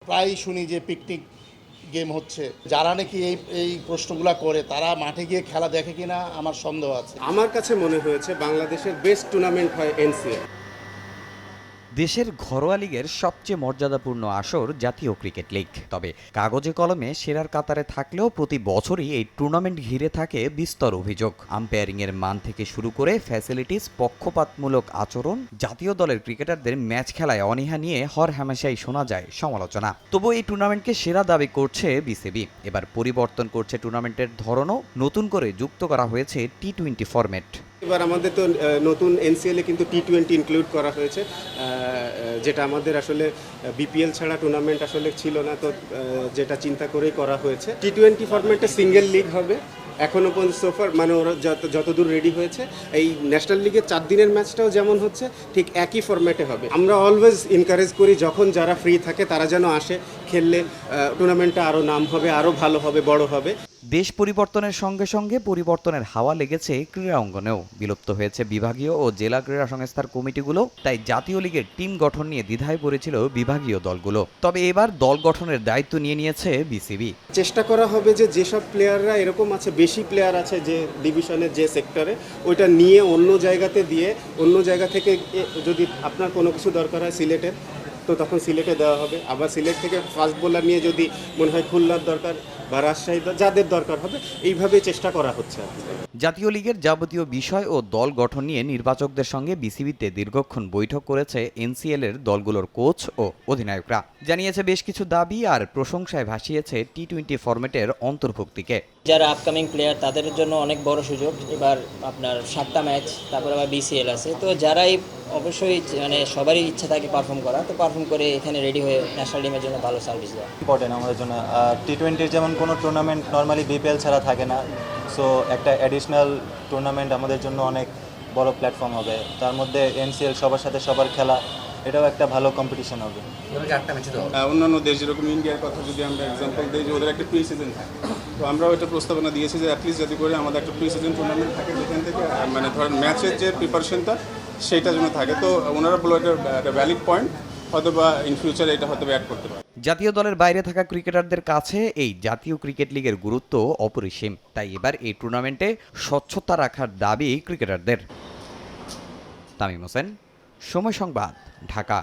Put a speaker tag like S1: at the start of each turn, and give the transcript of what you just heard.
S1: প্রায় শুনি যে পিকনিক গেম হচ্ছে। যারা নাকি এই প্রশ্নগুলো করে তারা মাঠে গিয়ে খেলা দেখে কিনা আমার সন্দেহ আছে।
S2: আমার কাছে মনে হয়েছে বাংলাদেশের বেস্ট টুর্নামেন্ট হয় এনসিএল।
S3: দেশের ঘরোয়া লিগের সবচেয়ে মর্যাদাপূর্ণ আসর জাতীয় ক্রিকেট লিগ। তবে কাগজে কলমে সেরার কাতারে থাকলেও প্রতি বছরই এই টুর্নামেন্ট ঘিরে থাকে বিস্তর অভিযোগ। আম্পায়ারিংয়ের মান থেকে শুরু করে ফ্যাসিলিটিস, পক্ষপাতমূলক আচরণ, জাতীয় দলের ক্রিকেটারদের ম্যাচ খেলায় অনীহা নিয়ে হরহামেশাই শোনা যায় সমালোচনা। তবু এই টুর্নামেন্টকে সেরা দাবি করছে বিসিবি। এবার পরিবর্তন করছে টুর্নামেন্টের ধরনও, নতুন করে যুক্ত করা হয়েছে টি-20 ফরম্যাট।
S2: এবার আমাদের তো নতুন এনসিএলে কিন্তু টি-20 ইনক্লুড করা হয়েছে, যেটা আমাদের আসলে বিপিএল ছাড়া টুর্নামেন্ট আসলে ছিল না, তো যেটা চিন্তা করেই করা হয়েছে। টি-20 ফরম্যাটে সিঙ্গেল লিগ হবে এখনও পর্যন্ত সোফার, মানে ওরা যতদূর রেডি হয়েছে। এই ন্যাশনাল লিগের 4 দিনের ম্যাচটাও যেমন হচ্ছে ঠিক একই ফরম্যাটে হবে। আমরা অলওয়েজ এনকারেজ করি যখন যারা ফ্রি থাকে তারা যেন আসে, খেললে টুর্নামেন্টটা আরও নাম হবে, আরও ভালো হবে, বড় হবে।
S3: দেশ পরিবর্তনের সঙ্গে সঙ্গে পরিবর্তনের হাওয়া লেগেছে ক্রীড়া অঙ্গনেও। বিলুপ্ত হয়েছে বিভাগীয় ও জেলা ক্রীড়া সংস্থার কমিটিগুলো, তাই জাতীয় লিগের টিম গঠন নিয়ে দ্বিধায় পড়েছিল বিভাগীয় দলগুলো। তবে এবার দল গঠনের দায়িত্ব নিয়ে নিয়েছে বিসিবি।
S2: চেষ্টা করা হবে যে যেসব প্লেয়াররা এরকম আছে, বেশি প্লেয়ার আছে যে ডিভিশনের যে সেক্টরে, ওইটা নিয়ে অন্য জায়গাতে দিয়ে, অন্য জায়গা থেকে যদি আপনার কোনো কিছু দরকার হয় সিলেটের, তো তখন সিলেটে দেওয়া হবে। আবার সিলেট থেকে ফাস্ট বোলার নিয়ে যদি মনে হয় খুলনার দরকার বা রাজশাহী, যাদের দরকার হবে, এইভাবেই চেষ্টা করা হচ্ছে আর কি।
S3: জাতীয় লিগের যাবতীয় বিষয় ও দল গঠন নিয়ে নির্বাচকদের সঙ্গে বিসিবিতে দীর্ঘক্ষণ বৈঠক করেছে এনসিএল এর দলগুলোর কোচ ও অধিনায়করা। জানিয়েছে বেশ কিছু দাবি আর প্রশংসায় ভাসিয়েছে টি-20 ফরম্যাটের অন্তর্ভুক্তিকে।
S4: যারা আপকামিং প্লেয়ার তাদের জন্য অনেক বড় সুযোগ। এবার আপনার 7টা ম্যাচ, তারপর আবার বিসিএল আছে, তো যারাই অবশ্যই মানে সবারই ইচ্ছা থাকে পারফর্ম করা, তো পারফর্ম করে এখানে রেডি হয়ে ন্যাশনাল টিমের জন্য ভালো সার্ভিস দেওয়া
S5: ইম্পর্টেন্ট আমাদের জন্য। টি-20 যেমন কোনো টুর্নামেন্ট নর্মালি বিপিএল ছাড়া থাকে না, সো একটা অ্যাডিশনাল টুর্নামেন্ট আমাদের জন্য অনেক বড় প্ল্যাটফর্ম হবে। তার মধ্যে এনসিএল সবার সাথে সবার খেলা, এটাও একটা ভালো কম্পিটিশন হবে।
S6: অন্যান্য দেশ যেরকম ইন্ডিয়ার কথা যদি আমরা এক্সাম্পল দিই, যে ওদের একটা প্রি সিজন থাকে, তো আমরাও একটা প্রস্তাবনা দিয়েছি যে অ্যাটলিস্ট যদি করে আমাদের একটা প্রি সিজন টুর্নামেন্ট থাকে, যেখান থেকে মানে ধরেন ম্যাচের যে প্রিপারেশনটা সেইটা যেন থাকে। তো ওনারা বলো একটা ভ্যালিড পয়েন্ট, হয়তো বা ইন ফিউচার এটা হয়তো অ্যাড করতে পারে।
S3: জাতীয় দলের বাইরে থাকা ক্রিকেটারদের কাছে এই জাতীয় ক্রিকেট লিগের গুরুত্ব অপরিসীম। তাই এবার এই টুর্নামেন্টে স্বচ্ছতা রাখার দাবি ক্রিকেটারদের। তামিম হোসেন, সময় সংবাদ, ঢাকা।